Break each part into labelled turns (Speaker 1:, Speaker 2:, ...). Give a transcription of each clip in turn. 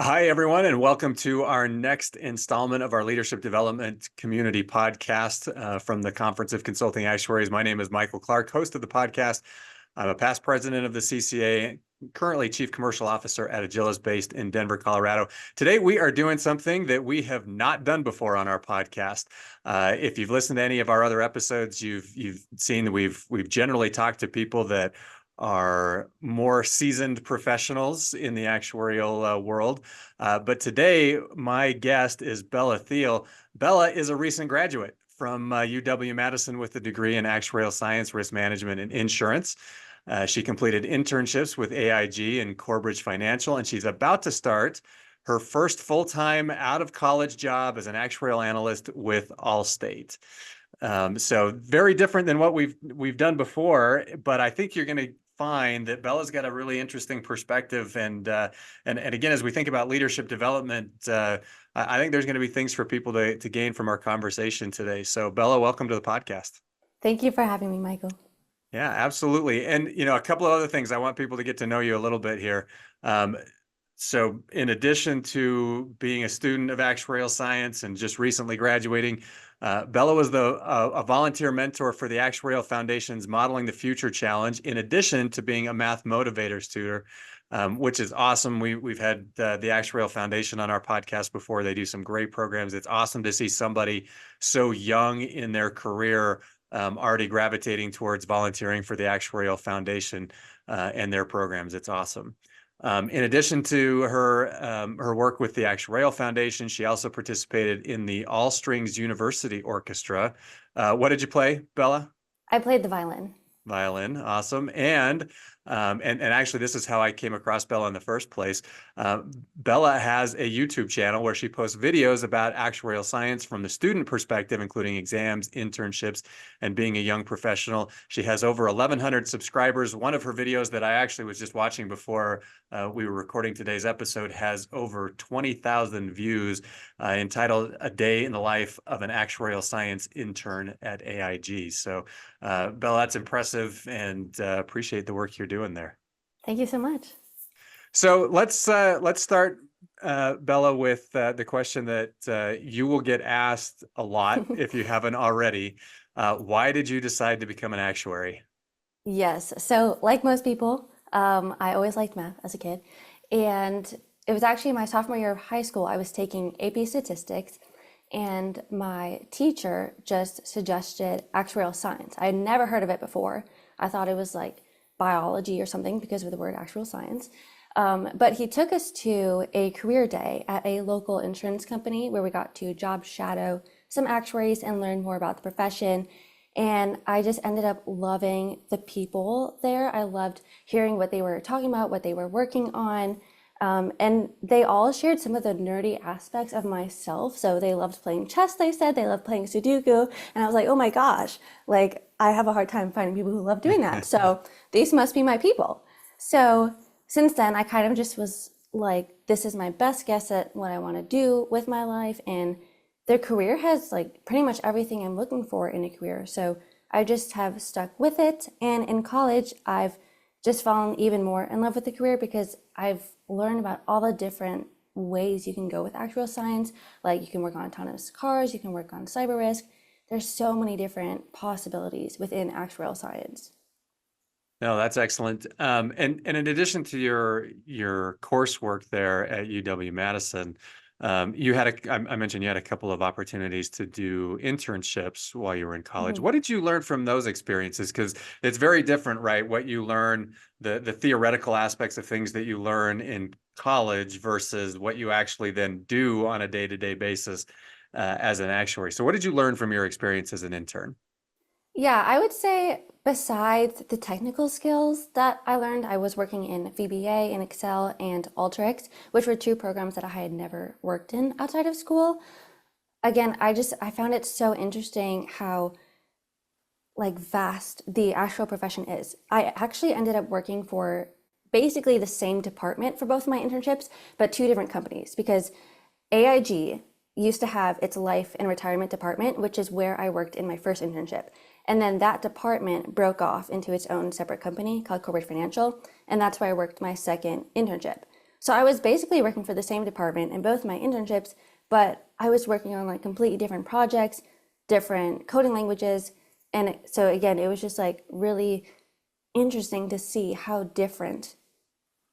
Speaker 1: Hi, everyone, and welcome to our next installment of our Leadership Development Community podcast from the Conference of Consulting Actuaries. My name is Michael Clark, host of the podcast. I'm a past president of the CCA, currently Chief Commercial Officer at Agilis based in Denver, Colorado. Today, we are doing something that we have not done before on our podcast. If you've listened to any of our other episodes, you've seen that we've generally talked to people that are more seasoned professionals in the actuarial world. But today, my guest is Bella Thiel. Bella is a recent graduate from UW-Madison with a degree in actuarial science, risk management, and insurance. She completed internships with AIG and Corebridge Financial, and she's about to start her first full-time out-of-college job as an actuarial analyst with Allstate. So very different than what we've done before, but I think you're going to find that Bella's got a really interesting perspective, and again, as we think about leadership development, I think there's going to be things for people to gain from our conversation today. So, Bella, welcome to the podcast.
Speaker 2: Thank you for having me, Michael.
Speaker 1: Yeah, absolutely. And a couple of other things I want people to get to know you a little bit here. So in addition to being a student of actuarial science and just recently graduating, Bella was a volunteer mentor for the Actuarial Foundation's Modeling the Future Challenge, in addition to being a math motivators tutor, which is awesome. We've had the Actuarial Foundation on our podcast before. They do some great programs. It's awesome to see somebody so young in their career already gravitating towards volunteering for the Actuarial Foundation and their programs. It's awesome. In addition to her work with the Actuarial Foundation, she also participated in the All Strings University Orchestra. What did you play, Bella?
Speaker 2: I played the violin.
Speaker 1: Violin, awesome. And actually, this is how I came across Bella in the first place. Bella has a YouTube channel where she posts videos about actuarial science from the student perspective, including exams, internships, and being a young professional. She has over 1,100 subscribers. One of her videos that I actually was just watching before we were recording today's episode has over 20,000 views, entitled "A Day in the Life of an Actuarial Science Intern at AIG." So, Bella, that's impressive, and appreciate the work you're doing there.
Speaker 2: Thank you so much.
Speaker 1: So let's start, Bella, with the question that you will get asked a lot if you haven't already. Why did you decide to become an actuary?
Speaker 2: Yes. So, like most people, I always liked math as a kid. And it was actually my sophomore year of high school. I was taking AP statistics, and my teacher just suggested actuarial science. I had never heard of it before. I thought it was like biology or something because of the word actuarial science. But he took us to a career day at a local insurance company where we got to job shadow some actuaries and learn more about the profession. And I just ended up loving the people there. I loved hearing what they were talking about, what they were working on. And they all shared some of the nerdy aspects of myself. So they loved playing chess, they said. They loved playing Sudoku. And I was like, oh my gosh, like I have a hard time finding people who love doing that. So these must be my people. So since then, I kind of just was like, this is my best guess at what I want to do with my life. And their career has like pretty much everything I'm looking for in a career. So I just have stuck with it. And in college, I've just fallen even more in love with the career because I've learned about all the different ways you can go with actuarial science. Like you can work on autonomous cars, you can work on cyber risk. There's so many different possibilities within actuarial science.
Speaker 1: No, that's excellent. And in addition to your coursework there at UW-Madison, you had I mentioned you had a couple of opportunities to do internships while you were in college.
Speaker 2: Mhm.
Speaker 1: What did you learn from those experiences? Because it's very different, right? What you learn, the theoretical aspects of things that you learn in college versus what you actually then do on a day-to-day basis as an actuary. So what did you learn from your experience as an intern?
Speaker 2: Yeah, I would say besides the technical skills that I learned, I was working in VBA in Excel and Alteryx, which were two programs that I had never worked in outside of school. Again, I found it so interesting how like vast the actual profession is. I actually ended up working for basically the same department for both of my internships, but two different companies because AIG used to have its life and retirement department, which is where I worked in my first internship. And then that department broke off into its own separate company called Corebridge Financial, and that's where I worked my second internship. So I was basically working for the same department in both my internships, but I was working on like completely different projects, different coding languages. And so again, it was just like really interesting to see how different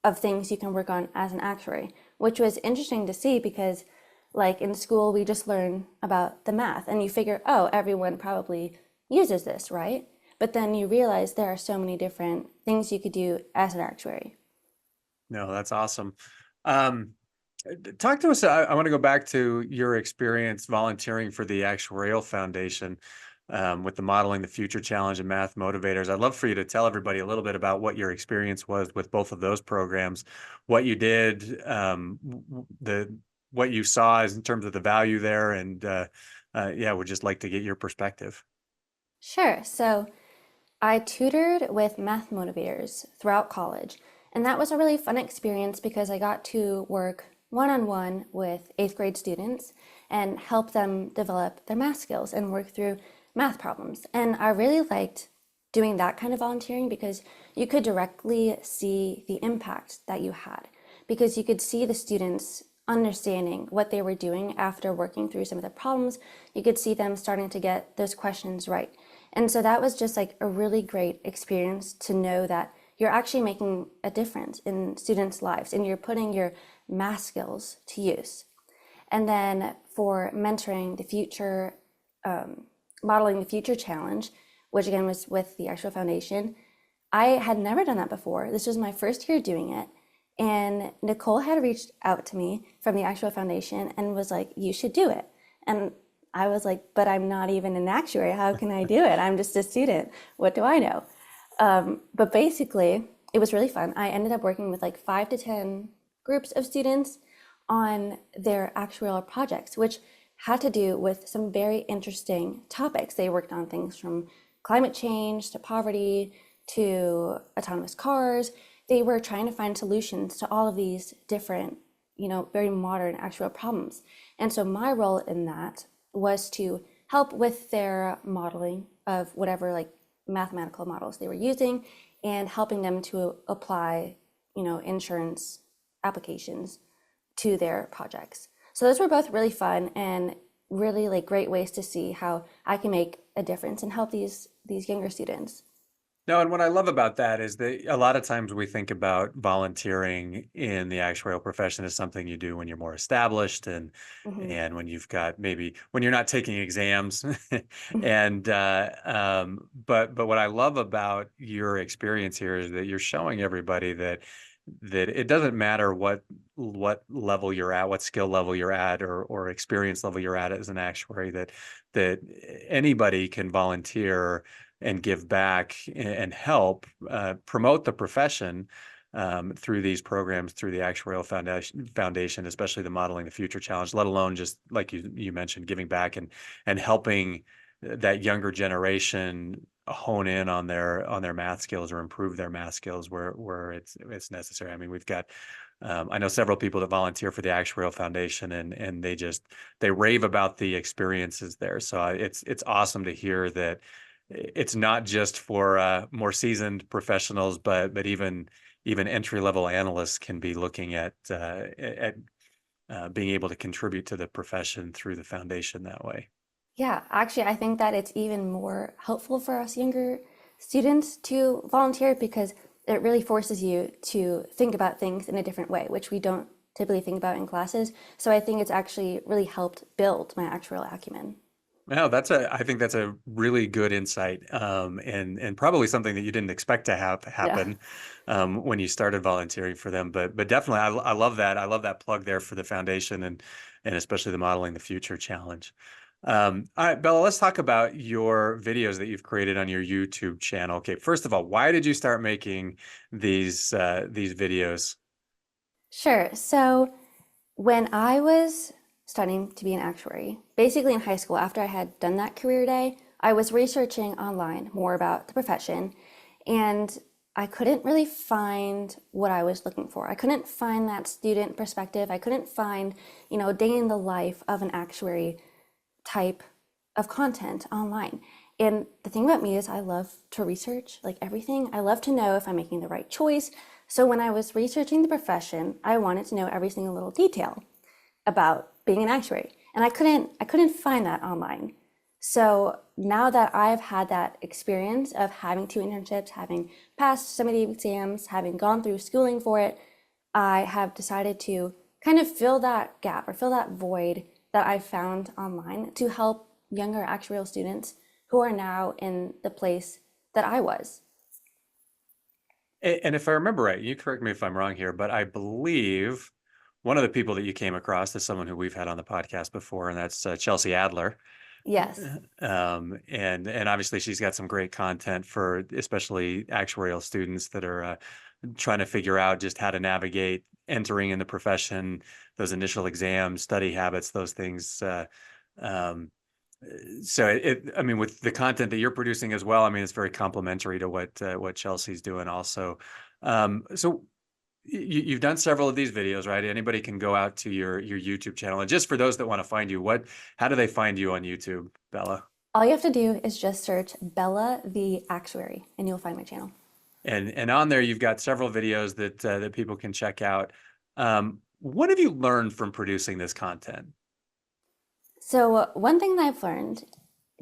Speaker 2: of things you can work on as an actuary, which was interesting to see because like in school, we just learn about the math and you figure, oh, everyone probably uses this, right? But then you realize there are so many different things you could do as an actuary.
Speaker 1: No, that's awesome. Um, Talk to us. I want to go back to your experience volunteering for the Actuarial Foundation with the Modeling the Future Challenge and Math Motivators. I'd love for you to tell everybody a little bit about what your experience was with both of those programs, what you did, the what you saw as in terms of the value there, and yeah, would just like to get your perspective.
Speaker 2: Sure. So I tutored with math motivators throughout college, and that was a really fun experience because I got to work one on one with eighth grade students and help them develop their math skills and work through math problems. And I really liked doing that kind of volunteering because you could directly see the impact that you had, because you could see the students understanding what they were doing after working through some of the problems. You could see them starting to get those questions right. And so that was just like a really great experience to know that you're actually making a difference in students' lives and you're putting your math skills to use. And then for mentoring the future, modeling the future challenge, which again was with the Actual Foundation, I had never done that before. This was my first year doing it. And Nicole had reached out to me from the Actual Foundation and was like, you should do it. And I was like, but I'm not even an actuary. How can I do it? I'm just a student. What do I know? But basically, it was really fun. I ended up working with like 5 to 10 groups of students on their actuarial projects, which had to do with some very interesting topics. They worked on things from climate change to poverty to autonomous cars. They were trying to find solutions to all of these different, very modern actuarial problems. And so my role in that was to help with their modeling of whatever like mathematical models they were using and helping them to apply, insurance applications to their projects. So those were both really fun and really like great ways to see how I can make a difference and help these younger students.
Speaker 1: No, and what I love about that is that a lot of times we think about volunteering in the actuarial profession as something you do when you're more established
Speaker 2: Hmm.
Speaker 1: and when you've got maybe when you're not taking exams. And but what I love about your experience here is that you're showing everybody that it doesn't matter what level you're at, what skill level you're at, or experience level you're at as an actuary, that anybody can volunteer and give back and help promote the profession through these programs, through the Actuarial Foundation, especially the Modeling the Future Challenge, let alone just like you mentioned, giving back and helping that younger generation hone in on their math skills or improve their math skills where it's necessary. I mean, we've got I know several people that volunteer for the Actuarial Foundation, and they rave about the experiences there. So it's awesome to hear that it's not just for more seasoned professionals, but even entry level analysts can be looking at being able to contribute to the profession through the foundation that way.
Speaker 2: Yeah, actually, I think that it's even more helpful for us younger students to volunteer because it really forces you to think about things in a different way, which we don't typically think about in classes. So I think it's actually really helped build my actuarial acumen.
Speaker 1: No, I think that's a really good insight, and probably something that you didn't expect to have
Speaker 2: Yeah.
Speaker 1: happen when you started volunteering for them. But definitely, I love that. I love that plug there for the foundation and especially the Modeling the Future Challenge. All right, Bella, let's talk about your videos that you've created on your YouTube channel. Okay, first of all, why did you start making these videos?
Speaker 2: Sure. So when I was studying to be an actuary, basically in high school, after I had done that career day, I was researching online more about the profession and I couldn't really find what I was looking for. I couldn't find that student perspective. I couldn't find, day in the life of an actuary type of content online. And the thing about me is I love to research like everything. I love to know if I'm making the right choice. So when I was researching the profession, I wanted to know every single little detail about being an actuary, and I couldn't find that online. So now that I've had that experience of having two internships, having passed so many exams, having gone through schooling for it, I have decided to kind of fill that gap or fill that void that I found online to help younger actuarial students who are now in the place that I was.
Speaker 1: And if I remember right, you correct me if I'm wrong here, but I believe one of the people that you came across is someone who we've had on the podcast before, and that's Chelsea Adler.
Speaker 2: Yes.
Speaker 1: And obviously she's got some great content for especially actuarial students that are trying to figure out just how to navigate entering in the profession, those initial exams, study habits, those things. Um, so I mean, with the content that you're producing as well, I mean, it's very complementary to what Chelsea's doing also. So you've done several of these videos, right? Anybody can go out to your YouTube channel. And just for those that want to find you, how do they find you on YouTube, Bella?
Speaker 2: All you have to do is just search Bella the Actuary and you'll find my channel.
Speaker 1: And on there, you've got several videos that people can check out. What have you learned from producing this content?
Speaker 2: So, one thing that I've learned,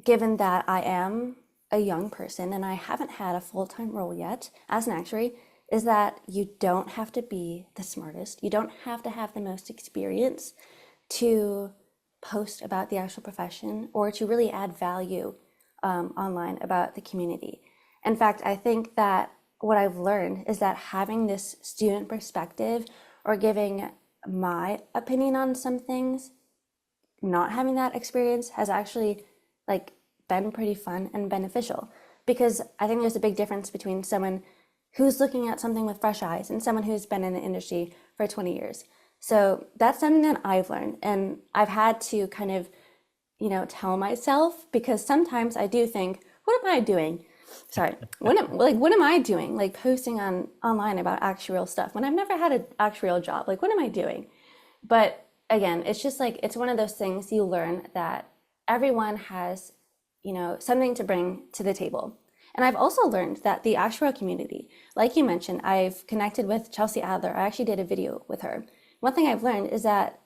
Speaker 2: given that I am a young person and I haven't had a full time role yet as an actuary, is that you don't have to be the smartest. You don't have to have the most experience to post about the actual profession or to really add value online about the community. In fact, I think that what I've learned is that having this student perspective or giving my opinion on some things, not having that experience has actually like been pretty fun and beneficial, because I think there's a big difference between someone who's looking at something with fresh eyes and someone who's been in the industry for 20 years. So that's something that I've learned, and I've had to kind of, tell myself, because sometimes I do think, what am I doing? Sorry, what am I doing? Like posting online about actuarial stuff when I've never had an actuarial job. Like, what am I doing? But again, it's just like it's one of those things you learn that everyone has, something to bring to the table. And I've also learned that the actuarial community, like you mentioned, I've connected with Chelsea Adler. I actually did a video with her. One thing I've learned is that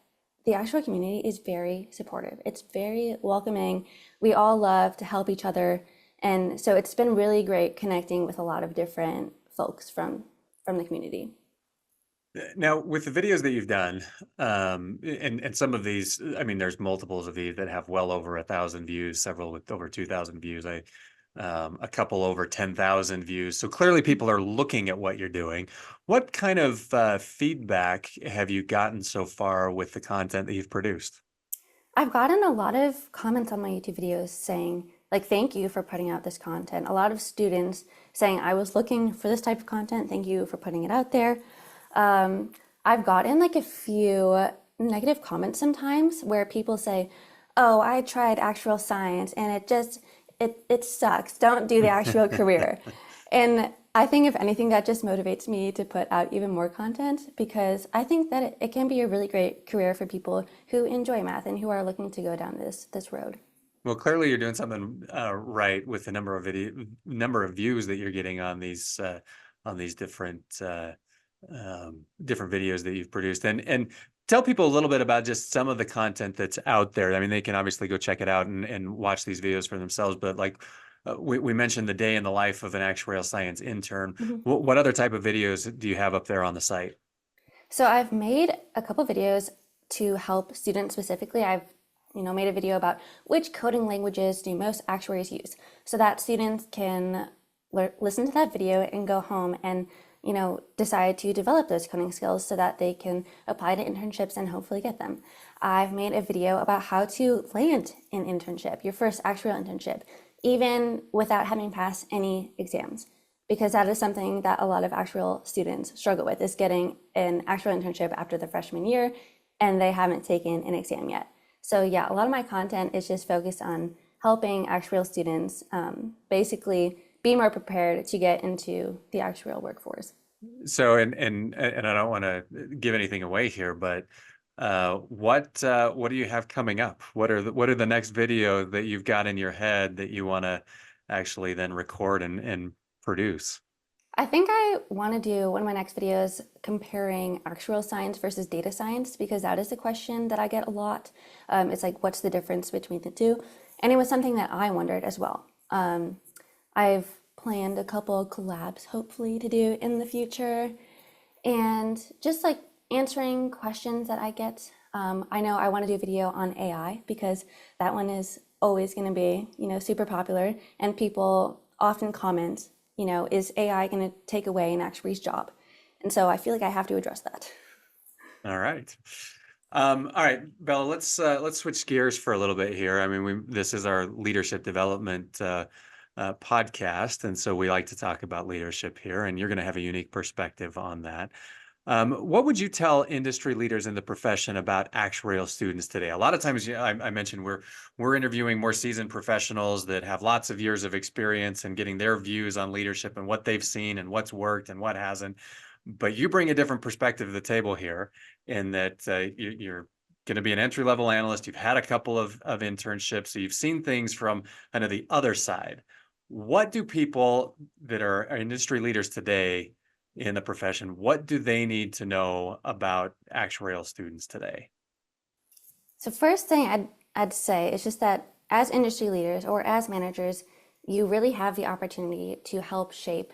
Speaker 2: the actuarial community is very supportive. It's very welcoming. We all love to help each other. And so it's been really great connecting with a lot of different folks from the community.
Speaker 1: Now, with the videos that you've done, and some of these, I mean, there's multiples of these that have well over 1,000 views, several with over 2,000 views. A couple over 10,000 views. So clearly people are looking at what you're doing. What kind of feedback have you gotten so far with the content that you've produced?
Speaker 2: I've gotten a lot of comments on my YouTube videos saying, like, thank you for putting out this content. A lot of students saying, I was looking for this type of content. Thank you for putting it out there. I've gotten like a few negative comments sometimes where people say, oh, I tried actual science and it sucks. Don't do the actual career. And I think if anything, that just motivates me to put out even more content, because I think that it can be a really great career for people who enjoy math and who are looking to go down this road.
Speaker 1: Well, clearly you're doing something right with the number of views that you're getting on these different videos that you've produced, and tell people a little bit about just some of the content that's out there. I mean, they can obviously go check it out and watch these videos for themselves, but like we mentioned the day in the life of an actuarial science intern.
Speaker 2: Mhm.
Speaker 1: What other type of videos do you have up there on the site?
Speaker 2: So I've made a couple videos to help students specifically. I've made a video about which coding languages do most actuaries use, so that students can listen to that video and go home and decide to develop those coding skills so that they can apply to internships and hopefully get them. I've made a video about how to land an internship, your first actuarial internship, even without having passed any exams, because that is something that a lot of actuarial students struggle with, is getting an actuarial internship after their freshman year and they haven't taken an exam yet. So yeah, a lot of my content is just focused on helping actuarial students basically be more prepared to get into the actuarial workforce.
Speaker 1: So, and I don't want to give anything away here, but what do you have coming up? What are the next video that you've got in your head that you want to actually then record and produce?
Speaker 2: I think I want to do one of my next videos comparing actuarial science versus data science because that is a question that I get a lot. It's like, what's the difference between the two? And it was something that I wondered as well. I've planned a couple of collabs, hopefully, to do in the future, and just like answering questions that I get. I know I want to do a video on AI because that one is always going to be, super popular, and people often comment, is AI going to take away an actuary's job? And so I feel like I have to address that.
Speaker 1: All right. All right, Bella, let's switch gears for a little bit here. I mean, this is our leadership development podcast, and so we like to talk about leadership here, and you're going to have a unique perspective on that. What would you tell industry leaders in the profession about actuarial students today? A lot of times, I mentioned we're interviewing more seasoned professionals that have lots of years of experience and getting their views on leadership and what they've seen and what's worked and what hasn't. But you bring a different perspective to the table here in that you're going to be an entry-level analyst. You've had a couple of internships, so you've seen things from kind of the other side. What do people that are industry leaders today in the profession, what do they need to know about actuarial students today?
Speaker 2: So first thing I'd say is just that as industry leaders or as managers, you really have the opportunity to help shape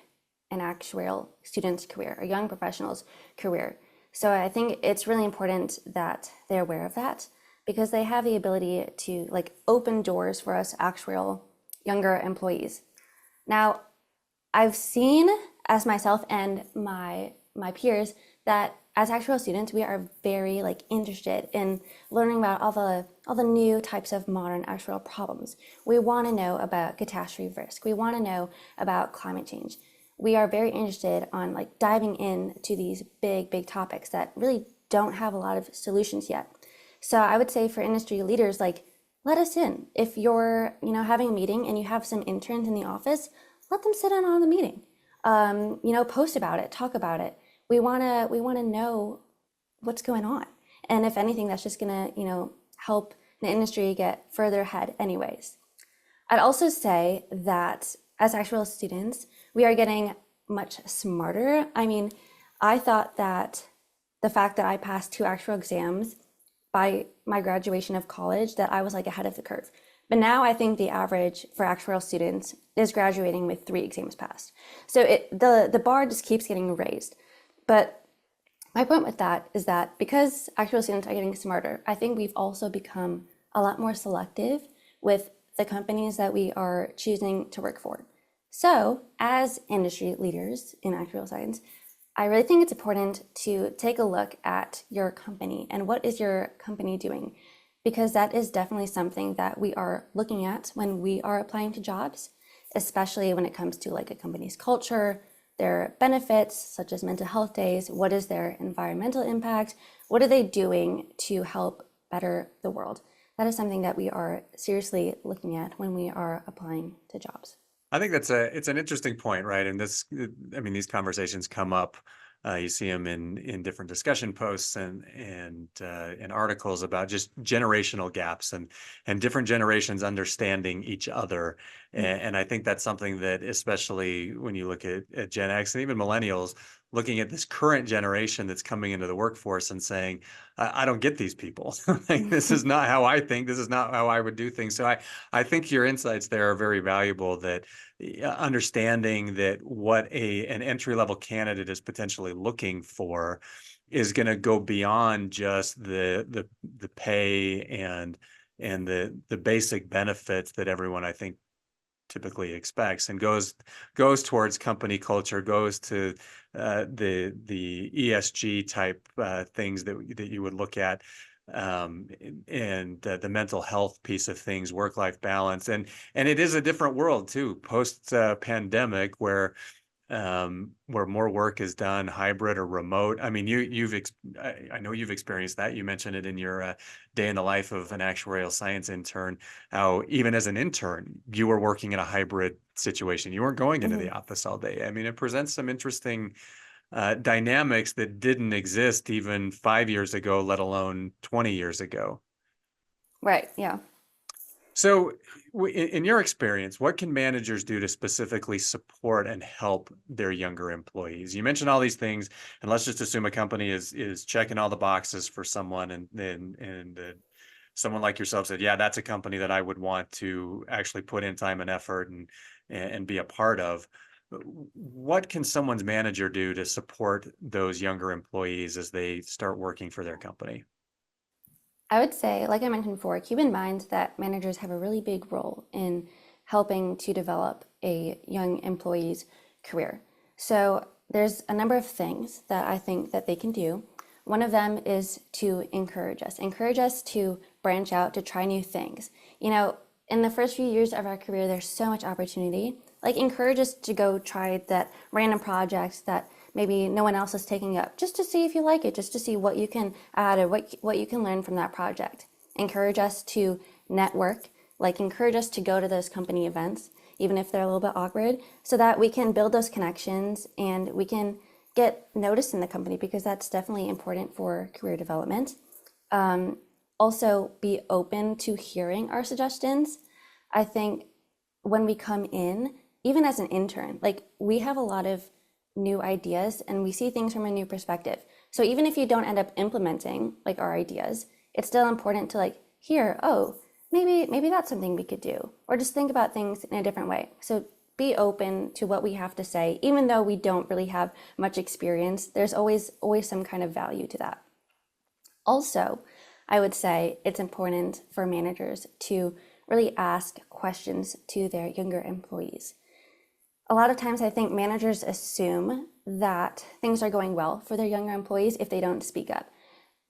Speaker 2: an actuarial student's career, a young professional's career. So I think it's really important that they're aware of that because they have the ability to like open doors for us actuarial younger employees. Now, I've seen as myself and my peers that as actuarial students, we are very like interested in learning about all the new types of modern actuarial problems. We want to know about catastrophe risk. We want to know about climate change. We are very interested on like diving into these big topics that really don't have a lot of solutions yet. So I would say for industry leaders, like let us in. If you're, having a meeting and you have some interns in the office, let them sit in on the meeting. Post about it, talk about it. We wanna know what's going on. And if anything, that's just gonna, help the industry get further ahead anyways. I'd also say that as actuarial students, we are getting much smarter. I mean, I thought that the fact that I passed 2 actuarial exams by my graduation of college, that I was like ahead of the curve. But now I think the average for actuarial students is graduating with 3 exams passed. So the bar just keeps getting raised. But my point with that is that because actuarial students are getting smarter, I think we've also become a lot more selective with the companies that we are choosing to work for. So as industry leaders in actuarial science, I really think it's important to take a look at your company and what is your company doing, because that is definitely something that we are looking at when we are applying to jobs, especially when it comes to like a company's culture, their benefits, such as mental health days, what is their environmental impact, what are they doing to help better the world. That is something that we are seriously looking at when we are applying to jobs.
Speaker 1: I think it's an interesting point, right? And I mean, these conversations come up. You see them in different discussion posts and in articles about just generational gaps and different generations understanding each other. And I think that's something that, especially when you look at Gen X and even millennials, looking at this current generation that's coming into the workforce and saying, I don't get these people. Like, this is not how I think. This is not how I would do things. So I think your insights there are very valuable, that understanding that what an entry-level candidate is potentially looking for is going to go beyond just the pay and the basic benefits that everyone, I think, typically expects, and goes towards company culture, goes to the ESG type things that you would look at, and the mental health piece of things, work-life balance, and it is a different world too, post pandemic, where more work is done hybrid or remote. I mean, I know you've experienced that. You mentioned it in your day in the life of an actuarial science intern, how even as an intern, you were working in a hybrid situation. You weren't going into the office all day. I mean, it presents some interesting dynamics that didn't exist even 5 years ago, let alone 20 years ago.
Speaker 2: Right, yeah.
Speaker 1: So, in your experience, what can managers do to specifically support and help their younger employees? You mentioned all these things, and let's just assume a company is checking all the boxes for someone, and someone like yourself said, "Yeah, that's a company that I would want to actually put in time and effort and be a part of." What can someone's manager do to support those younger employees as they start working for their company?
Speaker 2: I would say, like I mentioned before, keep in mind that managers have a really big role in helping to develop a young employee's career. So there's a number of things that I think that they can do. One of them is to encourage us to branch out, to try new things. You know, in the first few years of our career, there's so much opportunity. Like, encourage us to go try that random project that maybe no one else is taking up, just to see if you like it, just to see what you can add or what you can learn from that project. Encourage us to network, like encourage us to go to those company events, even if they're a little bit awkward, so that we can build those connections and we can get noticed in the company, because that's definitely important for career development. Also, be open to hearing our suggestions. I think when we come in, even as an intern, like, we have a lot of new ideas and we see things from a new perspective. So even if you don't end up implementing like our ideas, it's still important to like hear, oh, maybe that's something we could do, or just think about things in a different way. So be open to what we have to say, even though we don't really have much experience. There's always some kind of value to that. Also, I would say it's important for managers to really ask questions to their younger employees. A lot of times I think managers assume that things are going well for their younger employees if they don't speak up.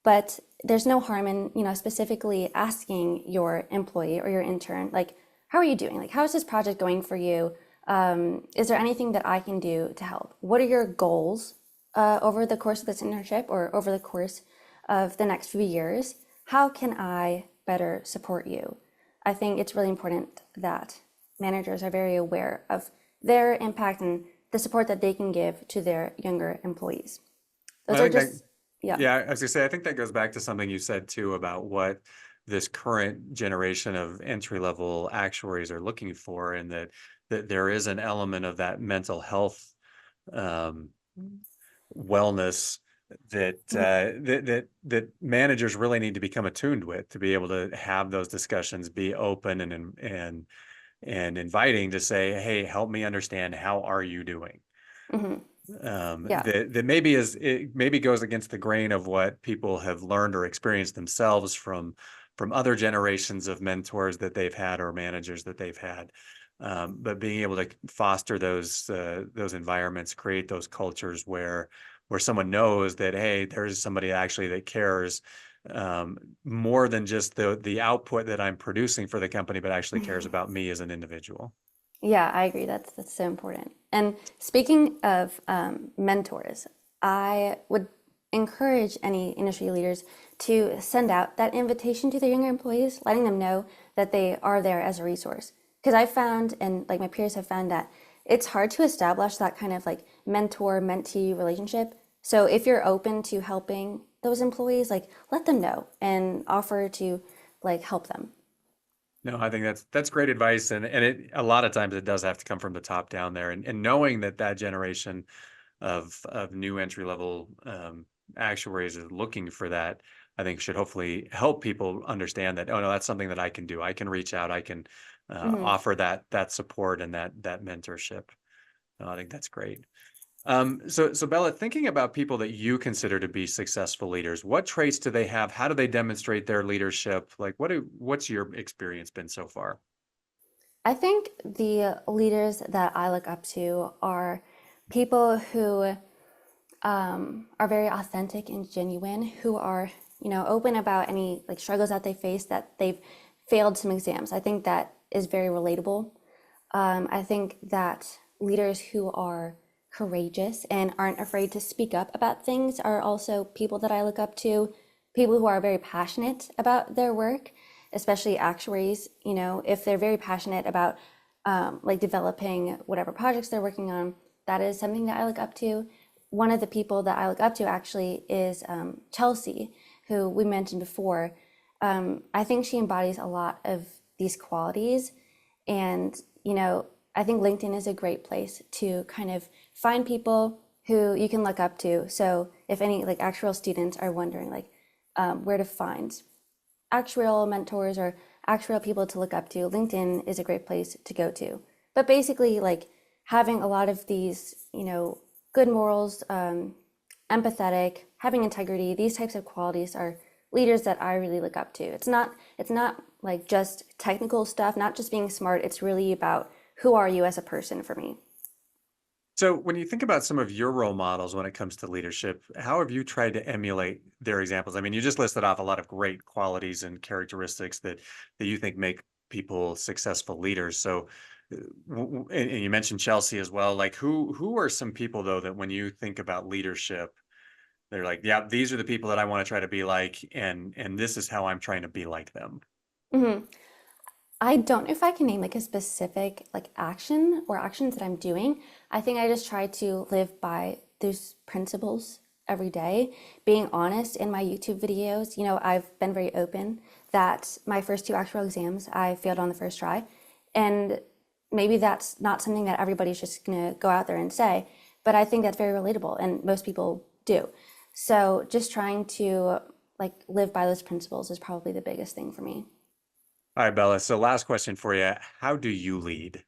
Speaker 2: But there's no harm in, specifically asking your employee or your intern, like, how are you doing? Like, how is this project going for you? Is there anything that I can do to help? What are your goals over the course of this internship or over the course of the next few years? How can I better support you? I think it's really important that managers are very aware of their impact and the support that they can give to their younger employees. Those
Speaker 1: I
Speaker 2: are
Speaker 1: think that,
Speaker 2: just, yeah.
Speaker 1: yeah, I was gonna say, I think that goes back to something you said too about what this current generation of entry level actuaries are looking for, and that there is an element of that mental health um, wellness that managers really need to become attuned with to be able to have those discussions, be open and inviting to say, hey, help me understand, how are you doing?
Speaker 2: Mm-hmm. Yeah.
Speaker 1: That maybe it maybe goes against the grain of what people have learned or experienced themselves from other generations of mentors that they've had or managers that they've had. But being able to foster those environments, create those cultures where someone knows that, hey, there's somebody actually that cares more than just the output that I'm producing for the company, but actually cares about me as an individual.
Speaker 2: Yeah, I agree. That's so important. And speaking of mentors, I would encourage any industry leaders to send out that invitation to their younger employees, letting them know that they are there as a resource. Because I found, and like my peers have found, that it's hard to establish that kind of like mentor-mentee relationship. So if you're open to helping those employees, like, let them know and offer to like help them.
Speaker 1: No, I think that's great advice, and it a lot of times it does have to come from the top down there, and knowing that generation of new entry level actuaries is looking for that, I think should hopefully help people understand that, oh no, that's something that I can do. I can reach out. I can
Speaker 2: Mhm.
Speaker 1: offer that support and that mentorship. No, I think that's great. So Bella, thinking about people that you consider to be successful leaders, what traits do they have? How do they demonstrate their leadership? Like, what's your experience been so far?
Speaker 2: I think the leaders that I look up to are people who are very authentic and genuine, who are, open about any like struggles that they face, that they've failed some exams. I think that is very relatable. I think that leaders who are courageous and aren't afraid to speak up about things are also people that I look up to. People who are very passionate about their work, especially actuaries. If they're very passionate about like developing whatever projects they're working on, that is something that I look up to. One of the people that I look up to actually is Chelsea, who we mentioned before. I think she embodies a lot of these qualities. And, I think LinkedIn is a great place to kind of find people who you can look up to. So if any like actuarial students are wondering like where to find actuarial mentors or actuarial people to look up to, LinkedIn is a great place to go to. But basically, like having a lot of these, good morals, empathetic, having integrity, these types of qualities are leaders that I really look up to. It's not like just technical stuff, not just being smart. It's really about who are you as a person for me.
Speaker 1: So when you think about some of your role models when it comes to leadership, how have you tried to emulate their examples? I mean, you just listed off a lot of great qualities and characteristics that you think make people successful leaders. So, and you mentioned Chelsea as well. Like, who are some people though that when you think about leadership, they're like, yeah, these are the people that I want to try to be like, and this is how I'm trying to be like them.
Speaker 2: Hmm. I don't know if I can name like a specific like action or actions that I'm doing. I think I just try to live by those principles every day. Being honest in my YouTube videos, I've been very open that my first two actual exams I failed on the first try. And maybe that's not something that everybody's just gonna go out there and say, but I think that's very relatable and most people do. So just trying to like live by those principles is probably the biggest thing for me.
Speaker 1: All right, Bella. So last question for you. How do you lead?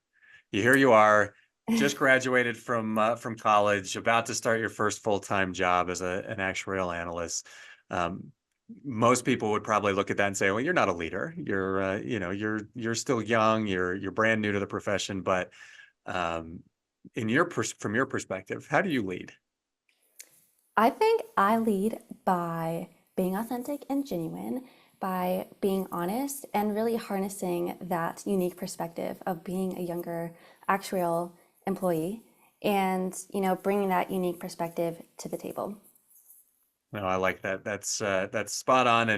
Speaker 1: Here you are, just graduated from college, about to start your first full-time job as an actuarial analyst. Um, Most people would probably look at that and say, "Well, you're not a leader. You're still young. You're brand new to the profession." But um, from your perspective, how do you lead?
Speaker 2: I think I lead by being authentic and genuine, by being honest and really harnessing that unique perspective of being a younger actuarial employee and, bringing that unique perspective to the table.
Speaker 1: No, I like that. That's spot on.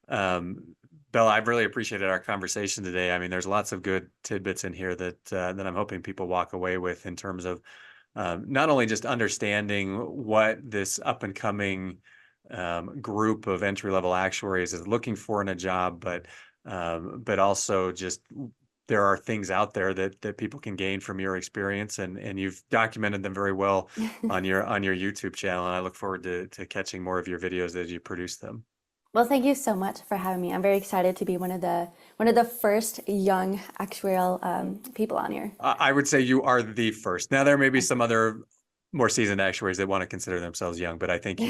Speaker 1: Um, Bella, I've really appreciated our conversation today. I mean, there's lots of good tidbits in here that I'm hoping people walk away with in terms of not only just understanding what this up and coming group of entry level actuaries is looking for in a job, but also just there are things out there that people can gain from your experience, and you've documented them very well on your YouTube channel. And I look forward to catching more of your videos as you produce them.
Speaker 2: Well, thank you so much for having me. I'm very excited to be one of the first young actuarial people on here.
Speaker 1: I would say you are the first. Now there may be some other more seasoned actuaries that want to consider themselves young, but I think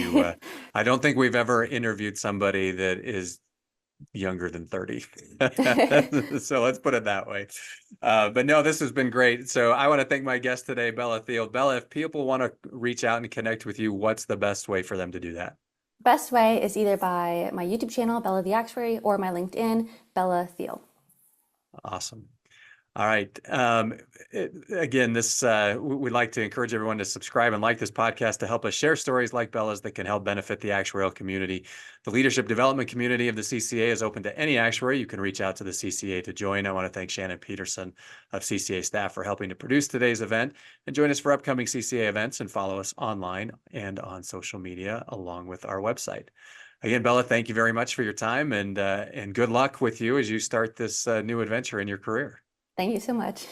Speaker 1: I don't think we've ever interviewed somebody that is younger than 30. So let's put it that way. But no, this has been great. So I want to thank my guest today, Bella Thiel. Bella, if people want to reach out and connect with you, what's the best way for them to do that?
Speaker 2: Best way is either by my YouTube channel, Bella the Actuary, or my LinkedIn, Bella Thiel.
Speaker 1: Awesome. All right. Again, we'd like to encourage everyone to subscribe and like this podcast to help us share stories like Bella's that can help benefit the actuarial community. The leadership development community of the CCA is open to any actuary. You can reach out to the CCA to join. I want to thank Shannon Peterson of CCA staff for helping to produce today's event, and join us for upcoming CCA events and follow us online and on social media along with our website. Again, Bella, thank you very much for your time, and good luck with you as you start this new adventure in your career.
Speaker 2: Thank you so much.